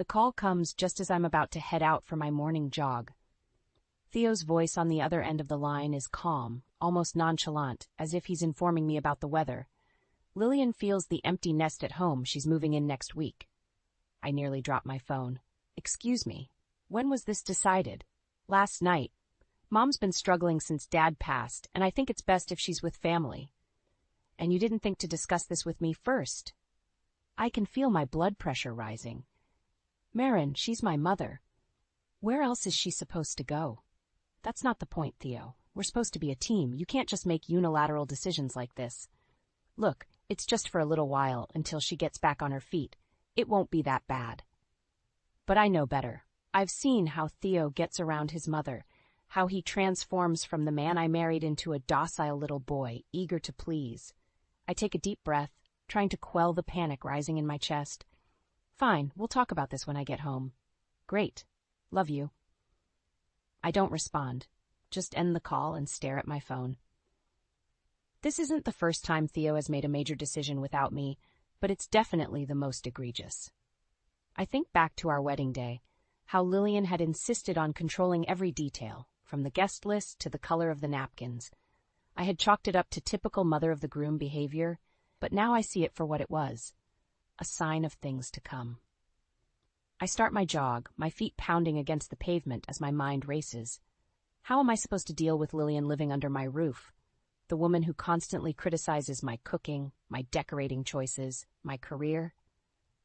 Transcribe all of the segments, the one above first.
The call comes just as I'm about to head out for my morning jog. Theo's voice on the other end of the line is calm, almost nonchalant, as if he's informing me about the weather. Lillian feels the empty nest at home. She's moving in next week. I nearly drop my phone. Excuse me, when was this decided? Last night. Mom's been struggling since Dad passed, and I think it's best if she's with family. And you didn't think to discuss this with me first? I can feel my blood pressure rising. Marin, she's my mother. Where else is she supposed to go? That's not the point, Theo. We're supposed to be a team. You can't just make unilateral decisions like this. Look, it's just for a little while, until she gets back on her feet. It won't be that bad. But I know better. I've seen how Theo gets around his mother, how he transforms from the man I married into a docile little boy, eager to please. I take a deep breath, trying to quell the panic rising in my chest. Fine, we'll talk about this when I get home. Great. Love you. I don't respond, just end the call and stare at my phone. This isn't the first time Theo has made a major decision without me, but it's definitely the most egregious. I think back to our wedding day, how Lillian had insisted on controlling every detail, from the guest list to the color of the napkins. I had chalked it up to typical mother-of-the-groom behavior, but now I see it for what it was, a sign of things to come. I start my jog, my feet pounding against the pavement as my mind races. How am I supposed to deal with Lillian living under my roof? The woman who constantly criticizes my cooking, my decorating choices, my career.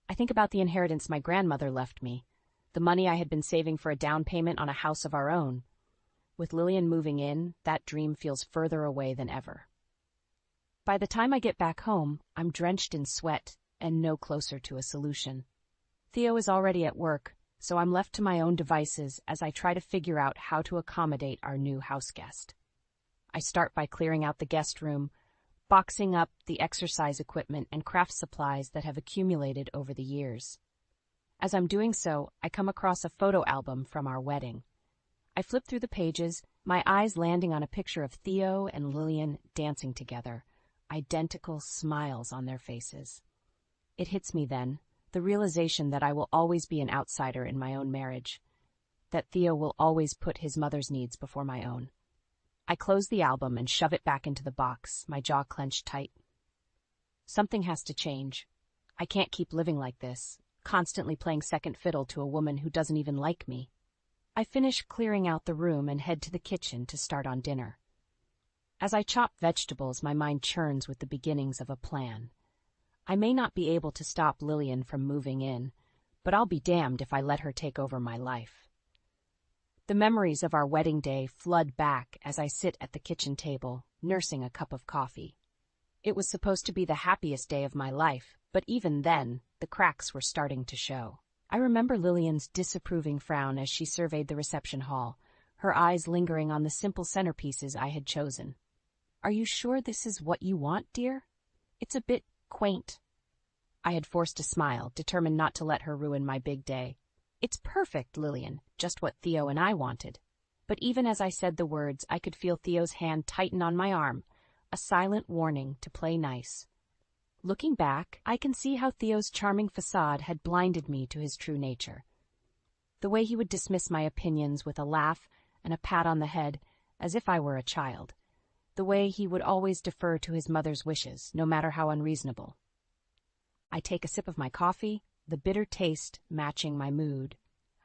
I think about the inheritance my grandmother left me, the money I had been saving for a down payment on a house of our own. With Lillian moving in, that dream feels further away than ever. By the time I get back home, I'm drenched in sweat and no closer to a solution. Theo is already at work, so I'm left to my own devices as I try to figure out how to accommodate our new house guest. I start by clearing out the guest room, boxing up the exercise equipment and craft supplies that have accumulated over the years. As I'm doing so, I come across a photo album from our wedding. I flip through the pages, my eyes landing on a picture of Theo and Lillian dancing together, identical smiles on their faces. It hits me then, the realization that I will always be an outsider in my own marriage, that Theo will always put his mother's needs before my own. I close the album and shove it back into the box, my jaw clenched tight. Something has to change. I can't keep living like this, constantly playing second fiddle to a woman who doesn't even like me. I finish clearing out the room and head to the kitchen to start on dinner. As I chop vegetables, my mind churns with the beginnings of a plan. I may not be able to stop Lillian from moving in, but I'll be damned if I let her take over my life. The memories of our wedding day flood back as I sit at the kitchen table, nursing a cup of coffee. It was supposed to be the happiest day of my life, but even then, the cracks were starting to show. I remember Lillian's disapproving frown as she surveyed the reception hall, her eyes lingering on the simple centerpieces I had chosen. "Are you sure this is what you want, dear? It's a bit quaint." I had forced a smile, determined not to let her ruin my big day. "It's perfect, Lillian, just what Theo and I wanted." But even as I said the words, I could feel Theo's hand tighten on my arm, a silent warning to play nice. Looking back, I can see how Theo's charming facade had blinded me to his true nature. The way he would dismiss my opinions with a laugh and a pat on the head, as if I were a child. The way he would always defer to his mother's wishes, no matter how unreasonable. I take a sip of my coffee, the bitter taste matching my mood.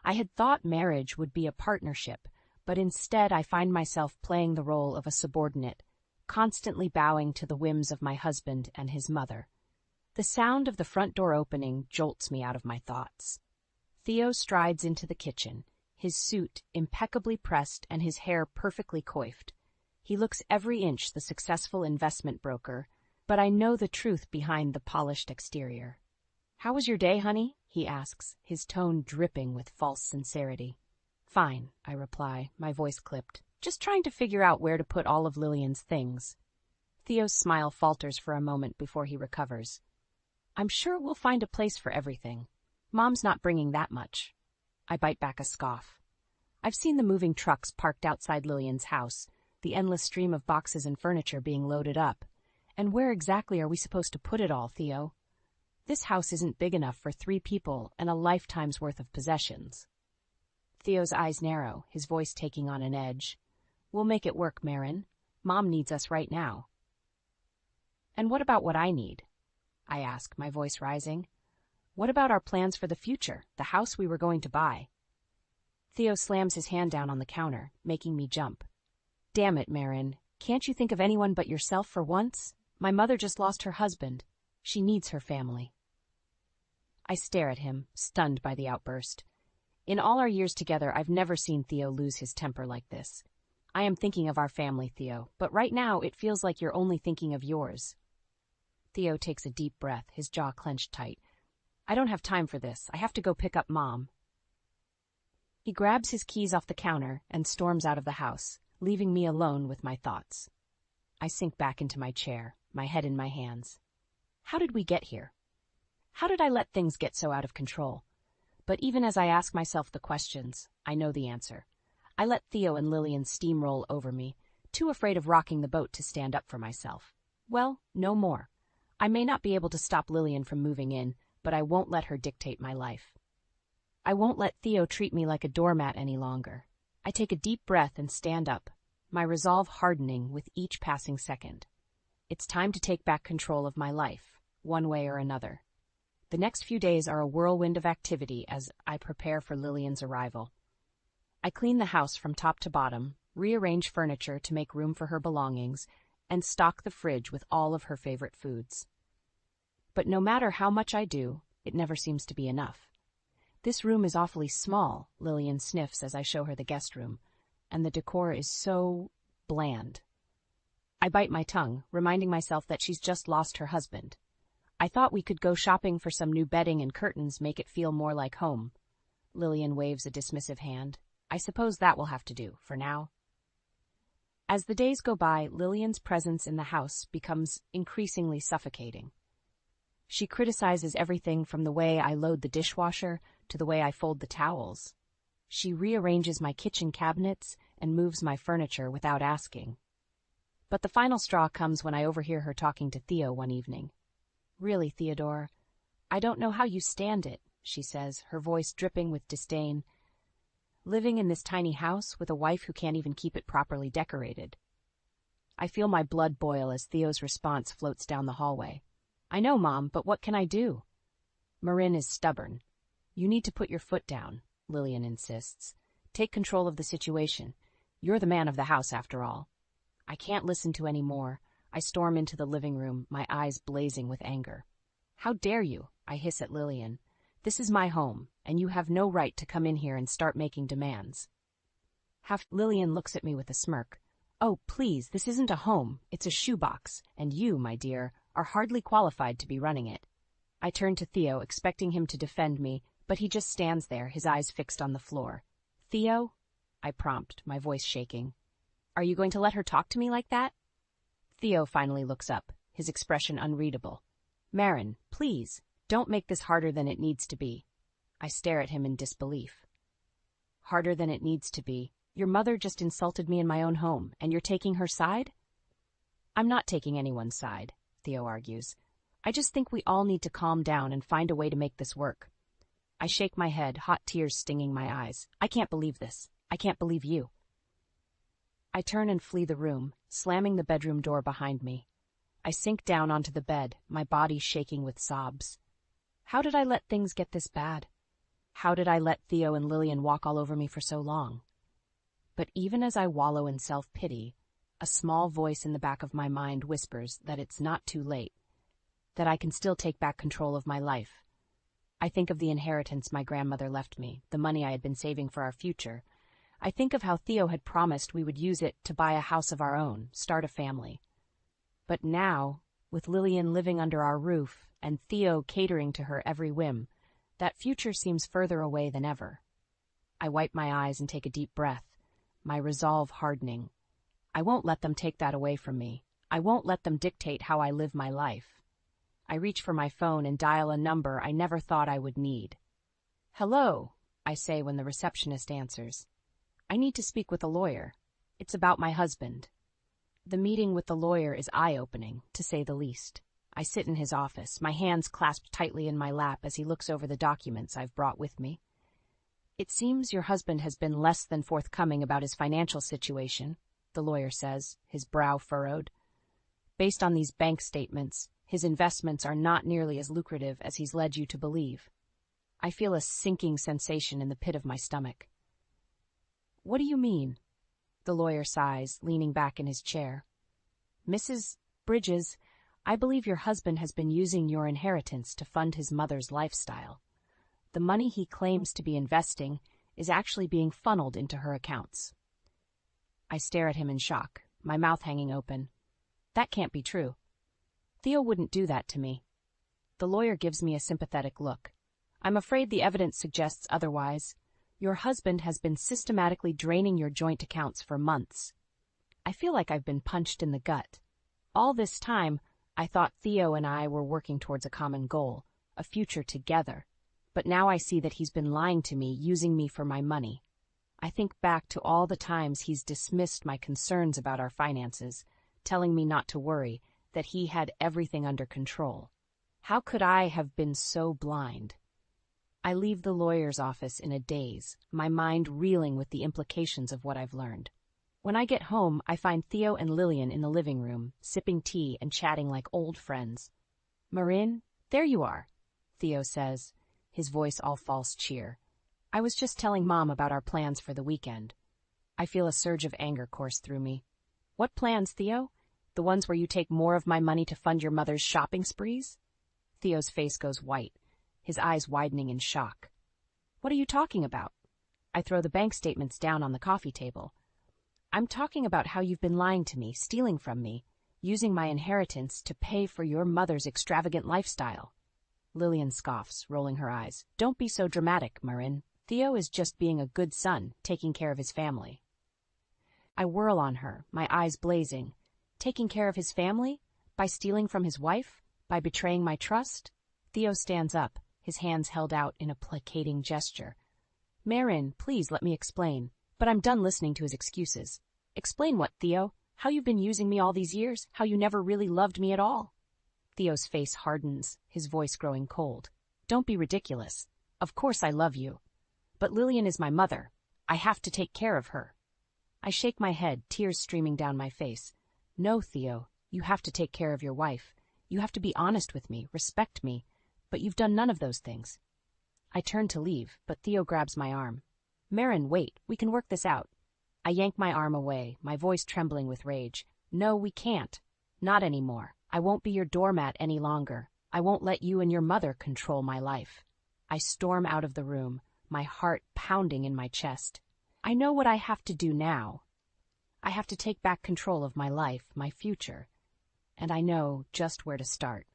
I had thought marriage would be a partnership, but instead I find myself playing the role of a subordinate, constantly bowing to the whims of my husband and his mother. The sound of the front door opening jolts me out of my thoughts. Theo strides into the kitchen, his suit impeccably pressed and his hair perfectly coiffed. He looks every inch the successful investment broker, but I know the truth behind the polished exterior. "How was your day, honey?" he asks, his tone dripping with false sincerity. "Fine," I reply, my voice clipped. "Just trying to figure out where to put all of Lillian's things." Theo's smile falters for a moment before he recovers. "I'm sure we'll find a place for everything. Mom's not bringing that much." I bite back a scoff. I've seen the moving trucks parked outside Lillian's house, the endless stream of boxes and furniture being loaded up. And where exactly are we supposed to put it all, Theo? This house isn't big enough for 3 people and a lifetime's worth of possessions. Theo's eyes narrow, his voice taking on an edge. We'll make it work, Marin. Mom needs us right now. And what about what I need? I ask, my voice rising. What about our plans for the future, the house we were going to buy? Theo slams his hand down on the counter, making me jump. Damn it, Marin. Can't you think of anyone but yourself for once? My mother just lost her husband. She needs her family. I stare at him, stunned by the outburst. In all our years together, I've never seen Theo lose his temper like this. I am thinking of our family, Theo, but right now it feels like you're only thinking of yours. Theo takes a deep breath, his jaw clenched tight. I don't have time for this. I have to go pick up Mom. He grabs his keys off the counter and storms out of the house, leaving me alone with my thoughts. I sink back into my chair, my head in my hands. How did we get here? How did I let things get so out of control? But even as I ask myself the questions, I know the answer. I let Theo and Lillian steamroll over me, too afraid of rocking the boat to stand up for myself. Well, no more. I may not be able to stop Lillian from moving in, but I won't let her dictate my life. I won't let Theo treat me like a doormat any longer. I take a deep breath and stand up, my resolve hardening with each passing second. It's time to take back control of my life, one way or another. The next few days are a whirlwind of activity as I prepare for Lillian's arrival. I clean the house from top to bottom, rearrange furniture to make room for her belongings, and stock the fridge with all of her favorite foods. But no matter how much I do, it never seems to be enough. This room is awfully small, Lillian sniffs as I show her the guest room, and the decor is so bland. I bite my tongue, reminding myself that she's just lost her husband. I thought we could go shopping for some new bedding and curtains, make it feel more like home. Lillian waves a dismissive hand. I suppose that will have to do, for now. As the days go by, Lillian's presence in the house becomes increasingly suffocating. She criticizes everything from the way I load the dishwasher to the way I fold the towels. She rearranges my kitchen cabinets and moves my furniture without asking. But the final straw comes when I overhear her talking to Theo one evening. Really, Theodore, I don't know how you stand it, she says, her voice dripping with disdain. Living in this tiny house with a wife who can't even keep it properly decorated. I feel my blood boil as Theo's response floats down the hallway. I know, Mom, but what can I do? Marin is stubborn. You need to put your foot down, Lillian insists. Take control of the situation. You're the man of the house, after all. I can't listen to any more. I storm into the living room, my eyes blazing with anger. How dare you? I hiss at Lillian. This is my home, and you have no right to come in here and start making demands. Lillian looks at me with a smirk. Oh, please, this isn't a home. It's a shoebox, and you, my dear, are hardly qualified to be running it. I turn to Theo, expecting him to defend me, but he just stands there, his eyes fixed on the floor. Theo? I prompt, my voice shaking. Are you going to let her talk to me like that? Theo finally looks up, his expression unreadable. Marin, please, don't make this harder than it needs to be. I stare at him in disbelief. Harder than it needs to be? Your mother just insulted me in my own home, and you're taking her side? I'm not taking anyone's side, Theo argues. I just think we all need to calm down and find a way to make this work. I shake my head, hot tears stinging my eyes. I can't believe this. I can't believe you. I turn and flee the room, slamming the bedroom door behind me. I sink down onto the bed, my body shaking with sobs. How did I let things get this bad? How did I let Theo and Lillian walk all over me for so long? But even as I wallow in self-pity, a small voice in the back of my mind whispers that it's not too late, that I can still take back control of my life. I think of the inheritance my grandmother left me, the money I had been saving for our future. I think of how Theo had promised we would use it to buy a house of our own, start a family. But now, with Lillian living under our roof and Theo catering to her every whim, that future seems further away than ever. I wipe my eyes and take a deep breath, my resolve hardening. I won't let them take that away from me. I won't let them dictate how I live my life. I reach for my phone and dial a number I never thought I would need. Hello, I say when the receptionist answers. I need to speak with a lawyer. It's about my husband. The meeting with the lawyer is eye-opening, to say the least. I sit in his office, my hands clasped tightly in my lap as he looks over the documents I've brought with me. "It seems your husband has been less than forthcoming about his financial situation," the lawyer says, his brow furrowed. "Based on these bank statements, his investments are not nearly as lucrative as he's led you to believe." I feel a sinking sensation in the pit of my stomach. "What do you mean?" The lawyer sighs, leaning back in his chair. "Mrs. Bridges, I believe your husband has been using your inheritance to fund his mother's lifestyle. The money he claims to be investing is actually being funneled into her accounts." I stare at him in shock, my mouth hanging open. That can't be true. Theo wouldn't do that to me. The lawyer gives me a sympathetic look. "I'm afraid the evidence suggests otherwise. Your husband has been systematically draining your joint accounts for months." I feel like I've been punched in the gut. All this time, I thought Theo and I were working towards a common goal, a future together. But now I see that he's been lying to me, using me for my money. I think back to all the times he's dismissed my concerns about our finances, telling me not to worry, that he had everything under control. How could I have been so blind? I leave the lawyer's office in a daze, my mind reeling with the implications of what I've learned. When I get home, I find Theo and Lillian in the living room, sipping tea and chatting like old friends. "Marin, there you are," Theo says, his voice all false cheer. "I was just telling Mom about our plans for the weekend." I feel a surge of anger course through me. "What plans, Theo? The ones where you take more of my money to fund your mother's shopping sprees?" Theo's face goes white, his eyes widening in shock. "What are you talking about?" I throw the bank statements down on the coffee table. "I'm talking about how you've been lying to me, stealing from me, using my inheritance to pay for your mother's extravagant lifestyle." Lillian scoffs, rolling her eyes. "Don't be so dramatic, Marin. Theo is just being a good son, taking care of his family." I whirl on her, my eyes blazing. Taking care of his family? By stealing from his wife? By betraying my trust? Theo stands up, his hands held out in a placating gesture. "Marin, please let me explain." But I'm done listening to his excuses. "Explain what, Theo? How you've been using me all these years? How you never really loved me at all?" Theo's face hardens, his voice growing cold. "Don't be ridiculous. Of course I love you. But Lillian is my mother. I have to take care of her." I shake my head, tears streaming down my face. "No, Theo, you have to take care of your wife. You have to be honest with me, respect me. But you've done none of those things." I turn to leave, but Theo grabs my arm. "Marin, wait, we can work this out." I yank my arm away, my voice trembling with rage. "No, we can't. Not anymore. I won't be your doormat any longer. I won't let you and your mother control my life." I storm out of the room, my heart pounding in my chest. I know what I have to do now. I have to take back control of my life, my future. And I know just where to start.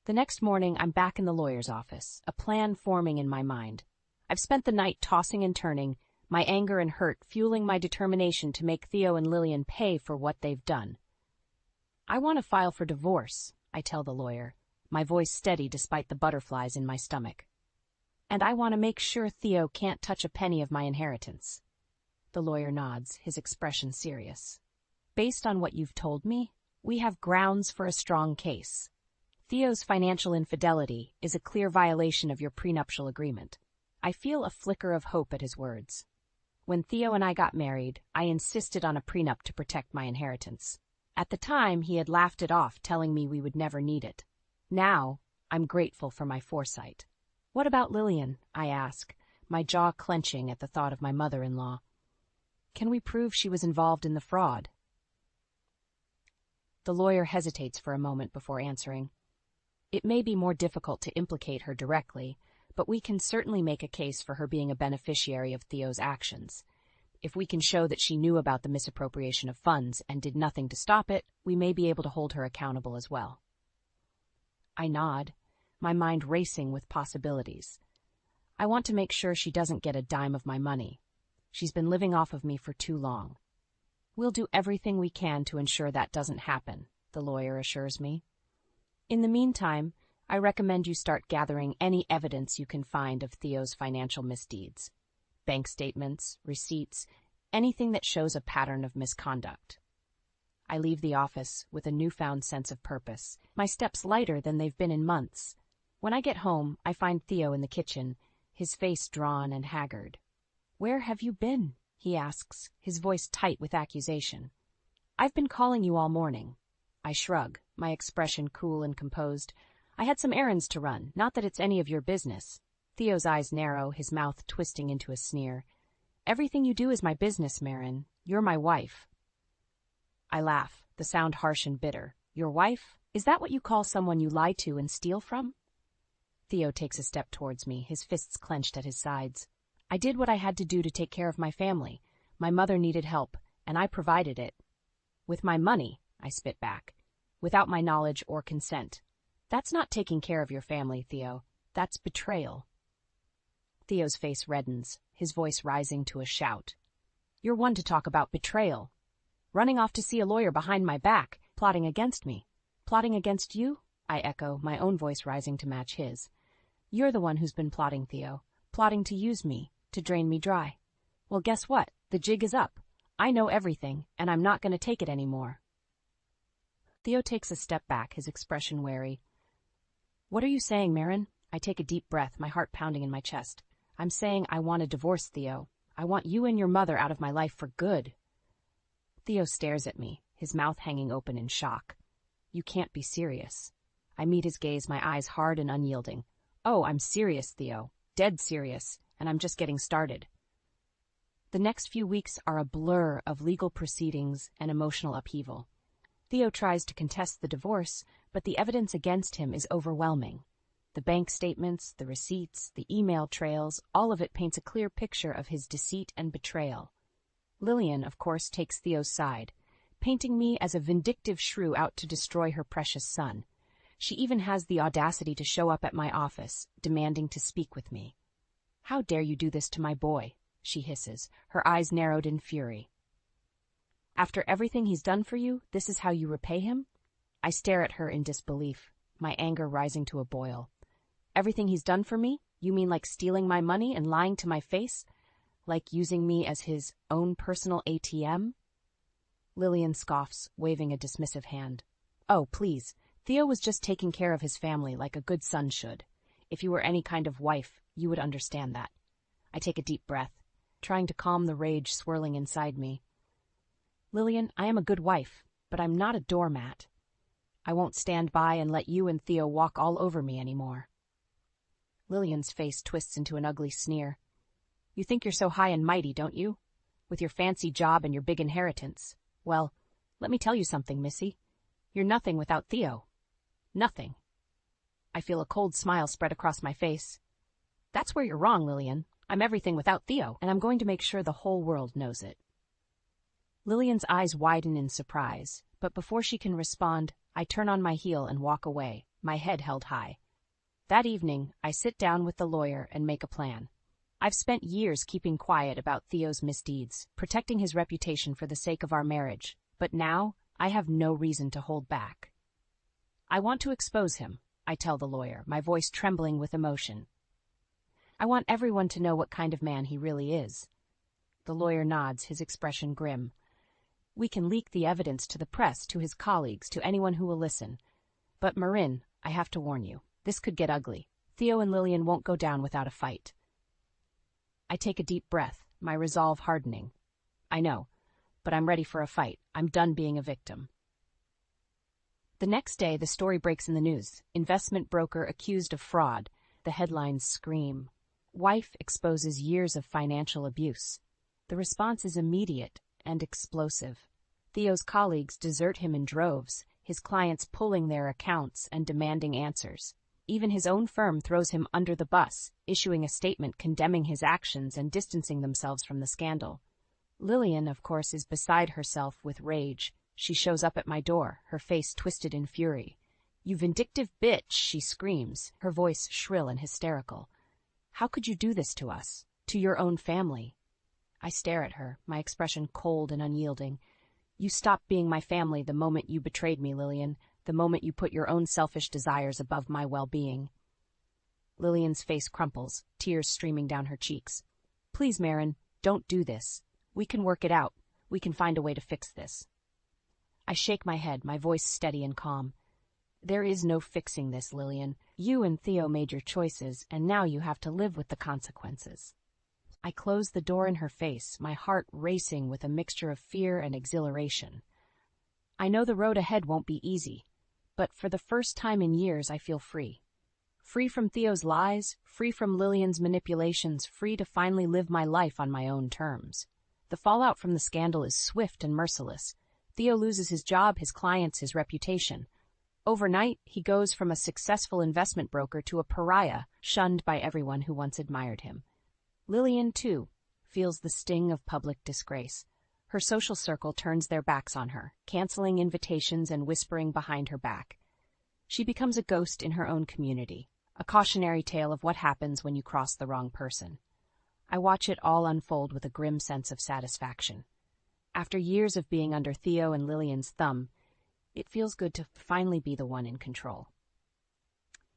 The next morning, I'm back in the lawyer's office, a plan forming in my mind. I've spent the night tossing and turning, my anger and hurt fueling my determination to make Theo and Lillian pay for what they've done. "I want to file for divorce," I tell the lawyer, my voice steady despite the butterflies in my stomach. "And I want to make sure Theo can't touch a penny of my inheritance." The lawyer nods, his expression serious. "Based on what you've told me, we have grounds for a strong case. Theo's financial infidelity is a clear violation of your prenuptial agreement." I feel a flicker of hope at his words. When Theo and I got married, I insisted on a prenup to protect my inheritance. At the time, he had laughed it off, telling me we would never need it. Now, I'm grateful for my foresight. "What about Lillian?" I ask, my jaw clenching at the thought of my mother-in-law. "Can we prove she was involved in the fraud?" The lawyer hesitates for a moment before answering. "It may be more difficult to implicate her directly, but we can certainly make a case for her being a beneficiary of Theo's actions. If we can show that she knew about the misappropriation of funds and did nothing to stop it, we may be able to hold her accountable as well." I nod, my mind racing with possibilities. I want to make sure she doesn't get a dime of my money. She's been living off of me for too long. "We'll do everything we can to ensure that doesn't happen," the lawyer assures me. "In the meantime, I recommend you start gathering any evidence you can find of Theo's financial misdeeds. Bank statements, receipts, anything that shows a pattern of misconduct." I leave the office with a newfound sense of purpose, my steps lighter than they've been in months. When I get home, I find Theo in the kitchen, his face drawn and haggard. "Where have you been?" he asks, his voice tight with accusation. "I've been calling you all morning." I shrug, my expression cool and composed. "I had some errands to run, not that it's any of your business." Theo's eyes narrow, his mouth twisting into a sneer. "Everything you do is my business, Marin. You're my wife." I laugh, the sound harsh and bitter. "Your wife? Is that what you call someone you lie to and steal from?" Theo takes a step towards me, his fists clenched at his sides. "I did what I had to do to take care of my family. My mother needed help, and I provided it. With my money," I spit back, "without my knowledge or consent. That's not taking care of your family, Theo. That's betrayal." Theo's face reddens, his voice rising to a shout. "You're one to talk about betrayal. Running off to see a lawyer behind my back, plotting against me." "Plotting against you?" I echo, my own voice rising to match his. "You're the one who's been plotting, Theo. Plotting to use me, to drain me dry. Well, guess what? The jig is up. I know everything, and I'm not going to take it anymore." Theo takes a step back, his expression wary. "What are you saying, Marin?" I take a deep breath, my heart pounding in my chest. "I'm saying I want a divorce, Theo. I want you and your mother out of my life for good." Theo stares at me, his mouth hanging open in shock. "You can't be serious." I meet his gaze, my eyes hard and unyielding. "Oh, I'm serious, Theo. Dead serious, and I'm just getting started." The next few weeks are a blur of legal proceedings and emotional upheaval. Theo tries to contest the divorce, but the evidence against him is overwhelming. The bank statements, the receipts, the email trails, all of it paints a clear picture of his deceit and betrayal. Lillian, of course, takes Theo's side, painting me as a vindictive shrew out to destroy her precious son. She even has the audacity to show up at my office, demanding to speak with me. "How dare you do this to my boy?" she hisses, her eyes narrowed in fury. "After everything he's done for you, this is how you repay him?" I stare at her in disbelief, my anger rising to a boil. "Everything he's done for me? You mean like stealing my money and lying to my face? Like using me as his own personal ATM?" Lillian scoffs, waving a dismissive hand. "Oh, please. Theo was just taking care of his family like a good son should. If you were any kind of wife, you would understand that." I take a deep breath, trying to calm the rage swirling inside me. "Lillian, I am a good wife, but I'm not a doormat. I won't stand by and let you and Theo walk all over me anymore." Lillian's face twists into an ugly sneer. "You think you're so high and mighty, don't you? With your fancy job and your big inheritance. Well, let me tell you something, Missy. You're nothing without Theo. Nothing." I feel a cold smile spread across my face. "That's where you're wrong, Lillian. I'm everything without Theo, and I'm going to make sure the whole world knows it." Lillian's eyes widen in surprise, but before she can respond, I turn on my heel and walk away, my head held high. That evening, I sit down with the lawyer and make a plan. I've spent years keeping quiet about Theo's misdeeds, protecting his reputation for the sake of our marriage, but now I have no reason to hold back. "I want to expose him," I tell the lawyer, my voice trembling with emotion. "I want everyone to know what kind of man he really is." The lawyer nods, his expression grim. "We can leak the evidence to the press, to his colleagues, to anyone who will listen. But Marin, I have to warn you, this could get ugly. Theo and Lillian won't go down without a fight." I take a deep breath, my resolve hardening. "I know, but I'm ready for a fight. I'm done being a victim." The next day, the story breaks in the news. Investment broker accused of fraud. The headlines scream. Wife exposes years of financial abuse. The response is immediate and explosive. Theo's colleagues desert him in droves, his clients pulling their accounts and demanding answers. Even his own firm throws him under the bus, issuing a statement condemning his actions and distancing themselves from the scandal. Lillian, of course, is beside herself with rage. She shows up at my door, her face twisted in fury. "You vindictive bitch," she screams, her voice shrill and hysterical. "How could you do this to us? To your own family?" I stare at her, my expression cold and unyielding. "You stopped being my family the moment you betrayed me, Lillian, the moment you put your own selfish desires above my well-being." Lillian's face crumples, tears streaming down her cheeks. "Please, Marin, don't do this. We can work it out. We can find a way to fix this." I shake my head, my voice steady and calm. There is no fixing this, Lillian. You and Theo made your choices, and now you have to live with the consequences. I close the door in her face, my heart racing with a mixture of fear and exhilaration. I know the road ahead won't be easy, but for the first time in years I feel free. Free from Theo's lies, free from Lillian's manipulations, free to finally live my life on my own terms. The fallout from the scandal is swift and merciless. Theo loses his job, his clients, his reputation. Overnight, he goes from a successful investment broker to a pariah, shunned by everyone who once admired him. Lillian, too, feels the sting of public disgrace. Her social circle turns their backs on her, canceling invitations and whispering behind her back. She becomes a ghost in her own community, a cautionary tale of what happens when you cross the wrong person. I watch it all unfold with a grim sense of satisfaction. After years of being under Theo and Lillian's thumb, it feels good to finally be the one in control.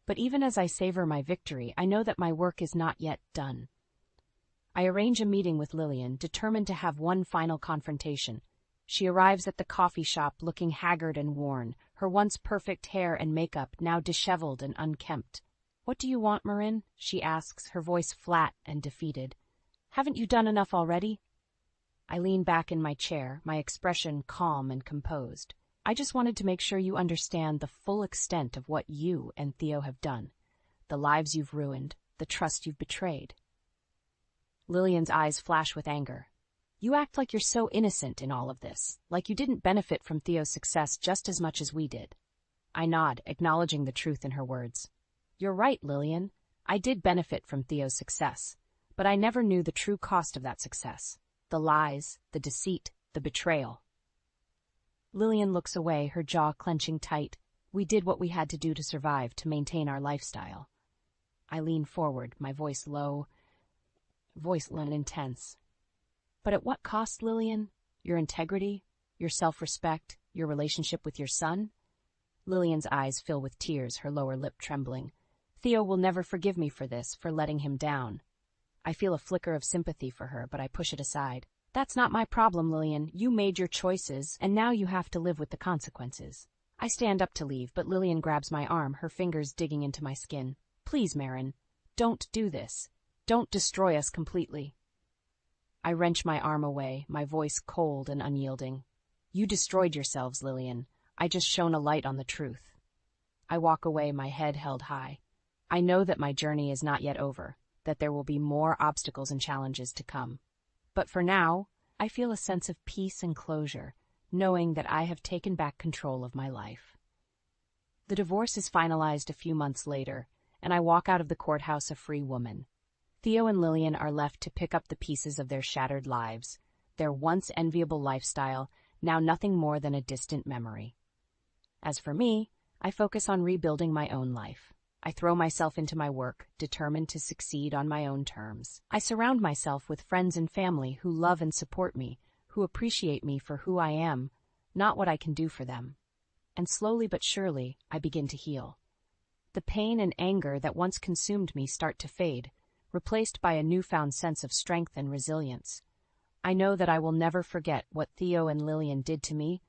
But even as I savor my victory, I know that my work is not yet done. I arrange a meeting with Lillian, determined to have one final confrontation. She arrives at the coffee shop looking haggard and worn, her once perfect hair and makeup now disheveled and unkempt. "What do you want, Marin?" she asks, her voice flat and defeated. "Haven't you done enough already?" I lean back in my chair, my expression calm and composed. "I just wanted to make sure you understand the full extent of what you and Theo have done, the lives you've ruined, the trust you've betrayed." Lillian's eyes flash with anger. "You act like you're so innocent in all of this, like you didn't benefit from Theo's success just as much as we did." I nod, acknowledging the truth in her words. "You're right, Lillian. I did benefit from Theo's success, but I never knew the true cost of that success. The lies, the deceit, the betrayal." Lillian looks away, her jaw clenching tight. We did what we had to do to survive, to maintain our lifestyle. I lean forward, my voice low, and intense. "But at what cost, Lillian? Your integrity, your self-respect, your relationship with your son?" Lillian's eyes fill with tears, her lower lip trembling. "Theo will never forgive me for this, for letting him down." I feel a flicker of sympathy for her, but I push it aside. "That's not my problem, Lillian. You made your choices, and now you have to live with the consequences." I stand up to leave, but Lillian grabs my arm, her fingers digging into my skin. "Please, Marin, don't do this. Don't destroy us completely." I wrench my arm away, my voice cold and unyielding. "You destroyed yourselves, Lillian. I just shone a light on the truth." I walk away, my head held high. I know that my journey is not yet over, that there will be more obstacles and challenges to come. But for now, I feel a sense of peace and closure, knowing that I have taken back control of my life. The divorce is finalized a few months later, and I walk out of the courthouse a free woman. Theo and Lillian are left to pick up the pieces of their shattered lives, their once enviable lifestyle, now nothing more than a distant memory. As for me, I focus on rebuilding my own life. I throw myself into my work, determined to succeed on my own terms. I surround myself with friends and family who love and support me, who appreciate me for who I am, not what I can do for them. And slowly but surely, I begin to heal. The pain and anger that once consumed me start to fade, replaced by a newfound sense of strength and resilience. I know that I will never forget what Theo and Lillian did to me,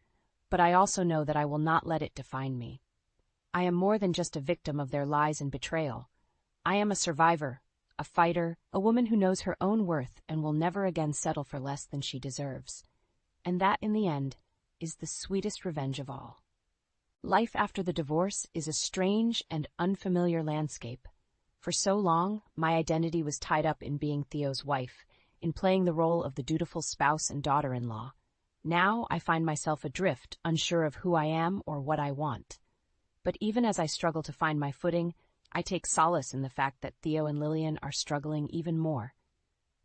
but I also know that I will not let it define me. I am more than just a victim of their lies and betrayal. I am a survivor, a fighter, a woman who knows her own worth and will never again settle for less than she deserves. And that, in the end, is the sweetest revenge of all. Life after the divorce is a strange and unfamiliar landscape. For so long, my identity was tied up in being Theo's wife, in playing the role of the dutiful spouse and daughter-in-law. Now I find myself adrift, unsure of who I am or what I want. But even as I struggle to find my footing, I take solace in the fact that Theo and Lillian are struggling even more.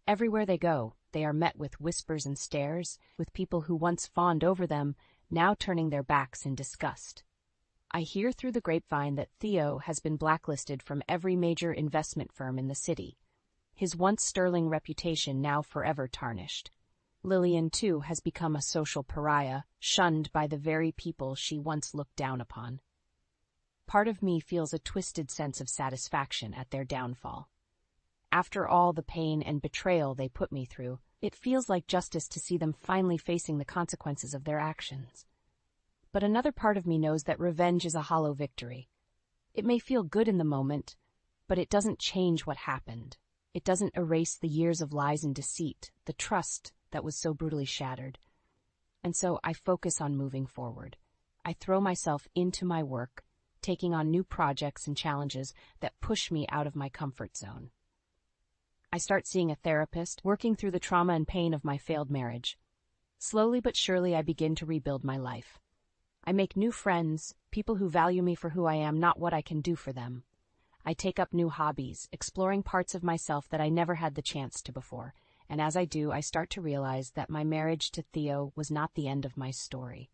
Everywhere they go, they are met with whispers and stares, with people who once fawned over them, now turning their backs in disgust. I hear through the grapevine that Theo has been blacklisted from every major investment firm in the city, his once sterling reputation now forever tarnished. Lillian, too, has become a social pariah, shunned by the very people she once looked down upon. Part of me feels a twisted sense of satisfaction at their downfall. After all the pain and betrayal they put me through, it feels like justice to see them finally facing the consequences of their actions. but another part of me knows that revenge is a hollow victory. It may feel good in the moment, but it doesn't change what happened. It doesn't erase the years of lies and deceit, the trust that was so brutally shattered. And so I focus on moving forward. I throw myself into my work, taking on new projects and challenges that push me out of my comfort zone. I start seeing a therapist, working through the trauma and pain of my failed marriage. Slowly but surely, I begin to rebuild my life. I make new friends, people who value me for who I am, not what I can do for them. I take up new hobbies, exploring parts of myself that I never had the chance to before. And as I do, I start to realize that my marriage to Theo was not the end of my story.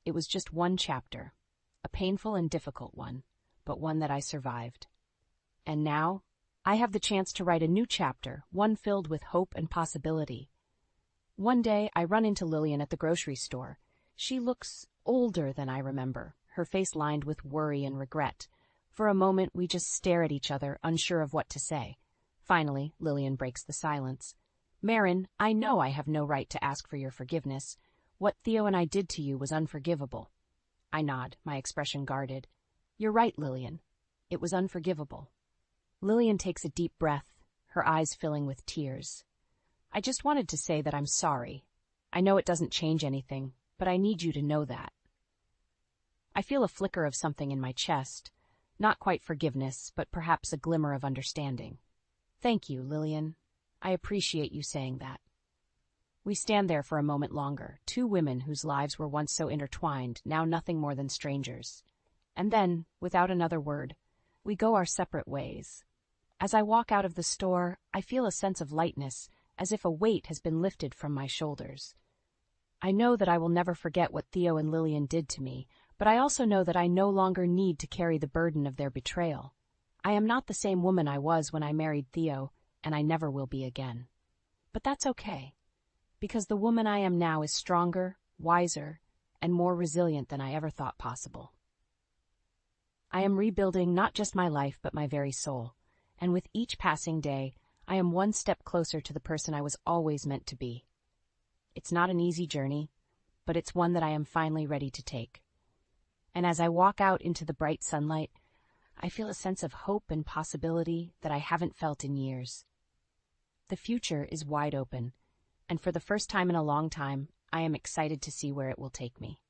It was just one chapter, a painful and difficult one, but one that I survived. And now, I have the chance to write a new chapter, one filled with hope and possibility. One day, I run into Lillian at the grocery store. She looks older than I remember, her face lined with worry and regret. For a moment, we just stare at each other, unsure of what to say. Finally, Lillian breaks the silence. "Marin, I know I have no right to ask for your forgiveness. What Theo and I did to you was unforgivable." I nod, my expression guarded. "You're right, Lillian. It was unforgivable." Lillian takes a deep breath, her eyes filling with tears. "I just wanted to say that I'm sorry. I know it doesn't change anything, but I need you to know that." I feel a flicker of something in my chest. Not quite forgiveness, but perhaps a glimmer of understanding. "Thank you, Lillian. I appreciate you saying that." We stand there for a moment longer, two women whose lives were once so intertwined, now nothing more than strangers. And then, without another word, we go our separate ways. As I walk out of the store, I feel a sense of lightness, as if a weight has been lifted from my shoulders. I know that I will never forget what Theo and Lillian did to me, but I also know that I no longer need to carry the burden of their betrayal. I am not the same woman I was when I married Theo, and I never will be again. But that's okay, because the woman I am now is stronger, wiser, and more resilient than I ever thought possible. I am rebuilding not just my life, but my very soul, and with each passing day, I am one step closer to the person I was always meant to be. It's not an easy journey, but it's one that I am finally ready to take. And as I walk out into the bright sunlight, I feel a sense of hope and possibility that I haven't felt in years. The future is wide open, and for the first time in a long time, I am excited to see where it will take me.